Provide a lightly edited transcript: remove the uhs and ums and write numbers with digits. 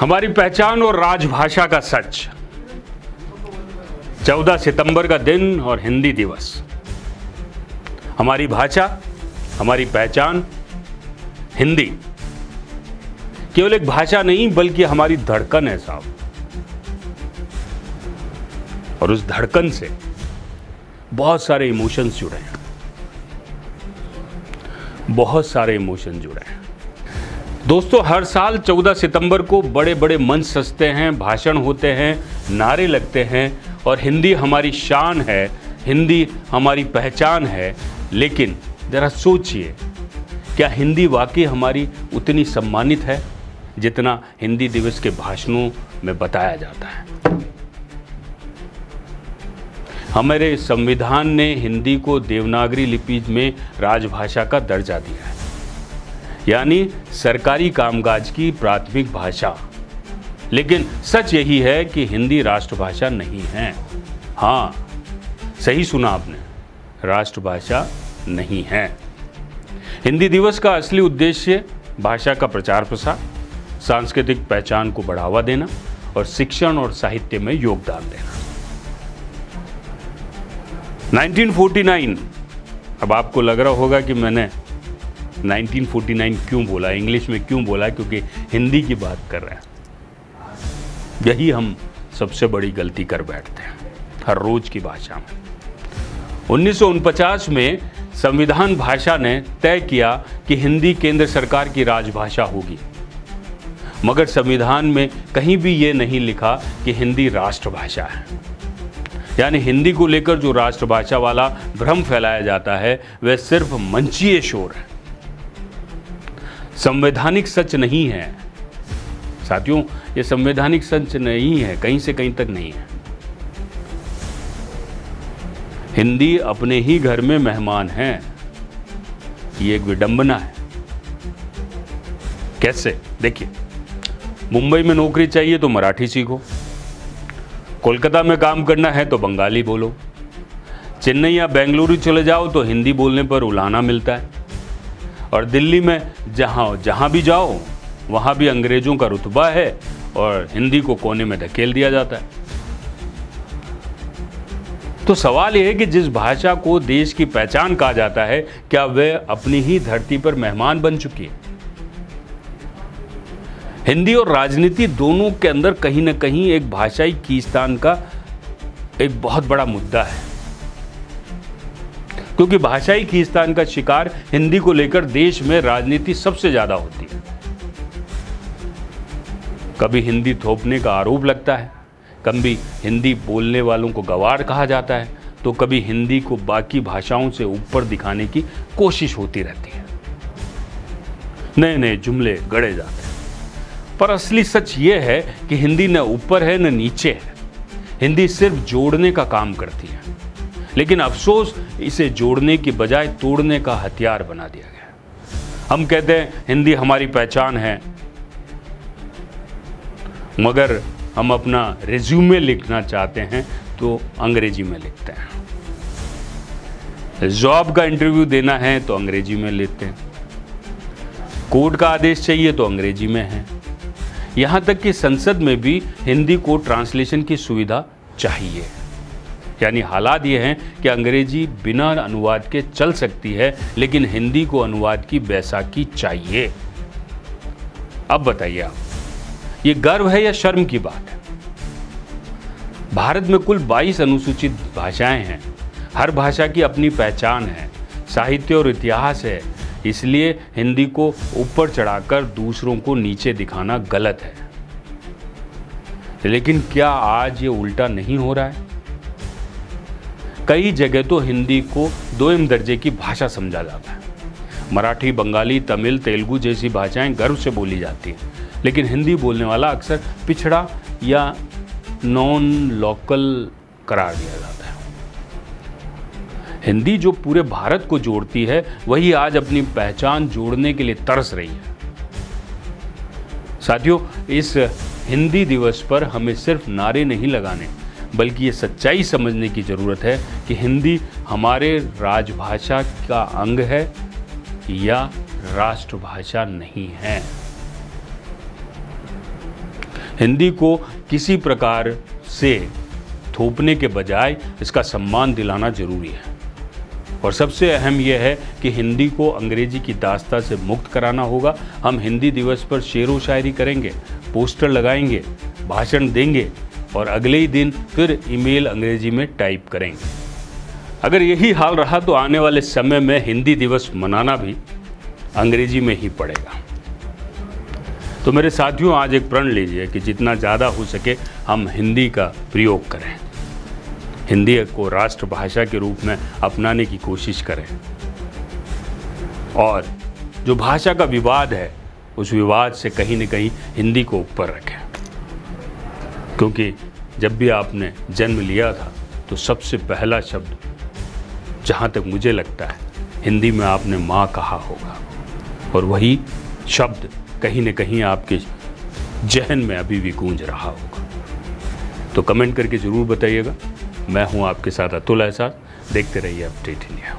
हमारी पहचान और राजभाषा का सच। 14 सितंबर का दिन और हिंदी दिवस। हमारी भाषा, हमारी पहचान, हिंदी केवल एक भाषा नहीं बल्कि हमारी धड़कन है साहब। और उस धड़कन से बहुत सारे इमोशंस जुड़े हैं, बहुत सारे इमोशन जुड़े हैं। दोस्तों, हर साल 14 सितंबर को बड़े बड़े मंच सजते हैं, भाषण होते हैं, नारे लगते हैं और हिंदी हमारी शान है, हिंदी हमारी पहचान है। लेकिन जरा सोचिए, क्या हिंदी वाकई हमारी उतनी सम्मानित है जितना हिंदी दिवस के भाषणों में बताया जाता है? हमारे संविधान ने हिंदी को देवनागरी लिपि में राजभाषा का दर्जा दिया है, यानी सरकारी कामकाज की प्राथमिक भाषा। लेकिन सच यही है कि हिंदी राष्ट्रभाषा नहीं है। हाँ, सही सुना आपने, राष्ट्रभाषा नहीं है। हिंदी दिवस का असली उद्देश्य भाषा का प्रचार प्रसार, सांस्कृतिक पहचान को बढ़ावा देना और शिक्षण और साहित्य में योगदान देना। 1949, अब आपको लग रहा होगा कि मैंने 1949 क्यों बोला, इंग्लिश में क्यों बोला, क्योंकि हिंदी की बात कर रहे हैं। यही हम सबसे बड़ी गलती कर बैठते हैं हर रोज की भाषा में। 1949 में संविधान भाषा ने तय किया कि हिंदी केंद्र सरकार की राजभाषा होगी, मगर संविधान में कहीं भी ये नहीं लिखा कि हिंदी राष्ट्रभाषा है। यानी हिंदी को लेकर जो राष्ट्रभाषा वाला भ्रम फैलाया जाता है वह सिर्फ मंचीय शोर है, संवैधानिक सच नहीं है। साथियों, ये संवैधानिक सच नहीं है, कहीं से कहीं तक नहीं है। हिंदी अपने ही घर में मेहमान है, ये एक विडंबना है। कैसे? देखिए, मुंबई में नौकरी चाहिए तो मराठी सीखो, कोलकाता में काम करना है तो बंगाली बोलो, चेन्नई या बेंगलुरु चले जाओ तो हिंदी बोलने पर उलाहना मिलता है, और दिल्ली में जहाँ भी जाओ वहाँ भी अंग्रेजों का रुतबा है और हिंदी को कोने में धकेल दिया जाता है। तो सवाल यह है कि जिस भाषा को देश की पहचान कहा जाता है, क्या वह अपनी ही धरती पर मेहमान बन चुकी है? हिंदी और राजनीति दोनों के अंदर कहीं ना कहीं एक भाषाई खींचतान का एक बहुत बड़ा मुद्दा है, क्योंकि भाषाई खींचतान का शिकार हिंदी को लेकर देश में राजनीति सबसे ज्यादा होती है। कभी हिंदी थोपने का आरोप लगता है, कभी हिंदी बोलने वालों को गंवार कहा जाता है, तो कभी हिंदी को बाकी भाषाओं से ऊपर दिखाने की कोशिश होती रहती है। नए नए जुमले गढ़े जाते हैं, पर असली सच ये है कि हिंदी न ऊपर है न नीचे है। हिंदी सिर्फ जोड़ने का काम करती है, लेकिन अफसोस इसे जोड़ने की बजाय तोड़ने का हथियार बना दिया गया। हम कहते हैं हिंदी हमारी पहचान है, मगर हम अपना रिज्यूमे लिखना चाहते हैं तो अंग्रेजी में लिखते हैं। जॉब का इंटरव्यू देना है तो अंग्रेजी में लिखते हैं। कोर्ट का आदेश चाहिए तो अंग्रेजी में है। यहाँ तक कि संसद में भी हिंदी को ट्रांसलेशन की सुविधा चाहिए। यानी हालात ये हैं कि अंग्रेजी बिना अनुवाद के चल सकती है, लेकिन हिंदी को अनुवाद की बैसाखी चाहिए। अब बताइए आप, ये गर्व है या शर्म की बात है? भारत में कुल 22 अनुसूचित भाषाएं हैं। हर भाषा की अपनी पहचान है, साहित्य और इतिहास है। इसलिए हिंदी को ऊपर चढ़ाकर दूसरों को नीचे दिखाना गलत है। लेकिन क्या आज ये उल्टा नहीं हो रहा है? कई जगह तो हिंदी को दोयम दर्जे की भाषा समझा जाता है। मराठी, बंगाली, तमिल, तेलुगु जैसी भाषाएं गर्व से बोली जाती हैं, लेकिन हिंदी बोलने वाला अक्सर पिछड़ा या नॉन लोकल करार दिया जाता है। हिंदी जो पूरे भारत को जोड़ती है, वही आज अपनी पहचान जोड़ने के लिए तरस रही है। साथियों, इस हिंदी दिवस पर हमें सिर्फ नारे नहीं लगाने, बल्कि ये सच्चाई समझने की ज़रूरत है कि हिंदी हमारे राजभाषा का अंग है या राष्ट्रभाषा नहीं है। हिंदी को किसी प्रकार से थोपने के बजाय इसका सम्मान दिलाना जरूरी है। और सबसे अहम यह है कि हिंदी को अंग्रेजी की दास्ता से मुक्त कराना होगा। हम हिंदी दिवस पर शेरो शायरी करेंगे, पोस्टर लगाएंगे, भाषण देंगे और अगले ही दिन फिर ईमेल अंग्रेजी में टाइप करेंगे। अगर यही हाल रहा तो आने वाले समय में हिंदी दिवस मनाना भी अंग्रेजी में ही पड़ेगा। तो मेरे साथियों, आज एक प्रण लीजिए कि जितना ज़्यादा हो सके हम हिंदी का प्रयोग करें, हिंदी को राष्ट्रभाषा के रूप में अपनाने की कोशिश करें और जो भाषा का विवाद है उस विवाद से कहीं न कहीं हिंदी को ऊपर रखें। क्योंकि जब भी आपने जन्म लिया था तो सबसे पहला शब्द, जहाँ तक मुझे लगता है, हिंदी में आपने माँ कहा होगा और वही शब्द कहीं न कहीं आपके जहन में अभी भी गूंज रहा होगा। तो कमेंट करके ज़रूर बताइएगा। मैं हूं आपके साथ अतुल एहसास। देखते रहिए अपडेट इंडिया।